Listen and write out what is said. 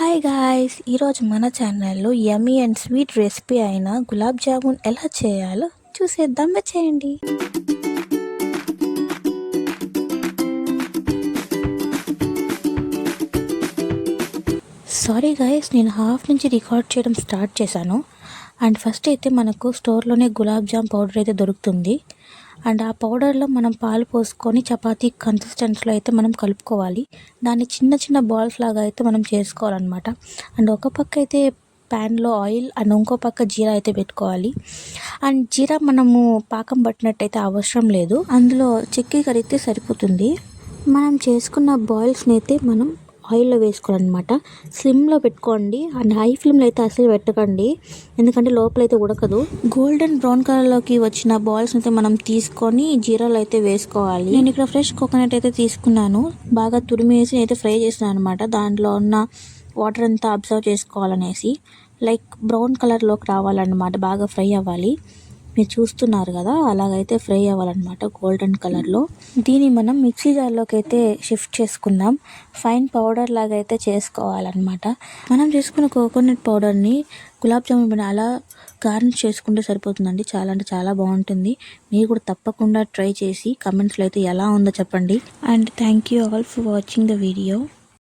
Hi guys, ఈరోజు మన ఛానల్లో యమ్మీ అండ్ స్వీట్ రెసిపీ అయిన గులాబ్ జామున్ ఎలా చేయాలో చూసేద్దాం. వచ్చేయండి. సారీ గాయ్స్, నేను హాఫ్ నుంచి రికార్డ్ చేయడం స్టార్ట్ చేశాను. అండ్ ఫస్ట్ అయితే మనకు స్టోర్లోనే గులాబ్ జామ్ పౌడర్ అయితే దొరుకుతుంది. అండ్ ఆ పౌడర్లో మనం పాలు పోసుకొని చపాతీ కన్సిస్టెన్సీలో అయితే మనం కలుపుకోవాలి. దాన్ని చిన్న చిన్న బాల్స్ లాగా అయితే మనం చేసుకోవాలన్నమాట. అండ్ ఒక పక్క అయితే ప్యాన్లో ఆయిల్ అండ్ ఇంకో పక్క జీరా అయితే పెట్టుకోవాలి. అండ్ జీరా మనము పాకం పట్టినట్టయితే అవసరం లేదు, అందులో చెక్కి కరిగితే సరిపోతుంది. మనం చేసుకున్న బాయిల్స్ని అయితే మనం ఆయిల్లో వేసుకోవాలన్నమాట. స్లిమ్లో పెట్టుకోండి అండ్ హై ఫ్లేమ్లో అయితే అసలు పెట్టకండి, ఎందుకంటే లోపలైతే ఉడకదు. గోల్డెన్ బ్రౌన్ కలర్లోకి వచ్చిన బాల్స్ అయితే మనం తీసుకొని జీరాలో అయితే వేసుకోవాలి. నేను ఇక్కడ ఫ్రెష్ కోకోనట్ అయితే తీసుకున్నాను, బాగా తురిమేసి అయితే ఫ్రై చేస్తున్నాను అనమాట. దాంట్లో ఉన్న వాటర్ అంతా అబ్జర్వ్ చేసుకోవాలనేసి, లైక్ బ్రౌన్ కలర్లోకి రావాలన్నమాట, బాగా ఫ్రై అవ్వాలి. మీరు చూస్తున్నారు కదా, అలాగైతే ఫ్రై అవ్వాలన్నమాట గోల్డెన్ కలర్లో. దీన్ని మనం మిక్సీ జార్లోకి అయితే షిఫ్ట్ చేసుకుందాం. ఫైన్ పౌడర్ లాగా అయితే చేసుకోవాలన్నమాట. మనం చేసుకున్న కోకోనట్ పౌడర్ని గులాబ్ జామున్ పైన అలా గార్నిష్ చేసుకుంటే సరిపోతుందండి. చాలా అంటే చాలా బాగుంటుంది. మీరు కూడా తప్పకుండా ట్రై చేసి కమెంట్స్లో అయితే ఎలా ఉందో చెప్పండి. And thank you all for watching the video.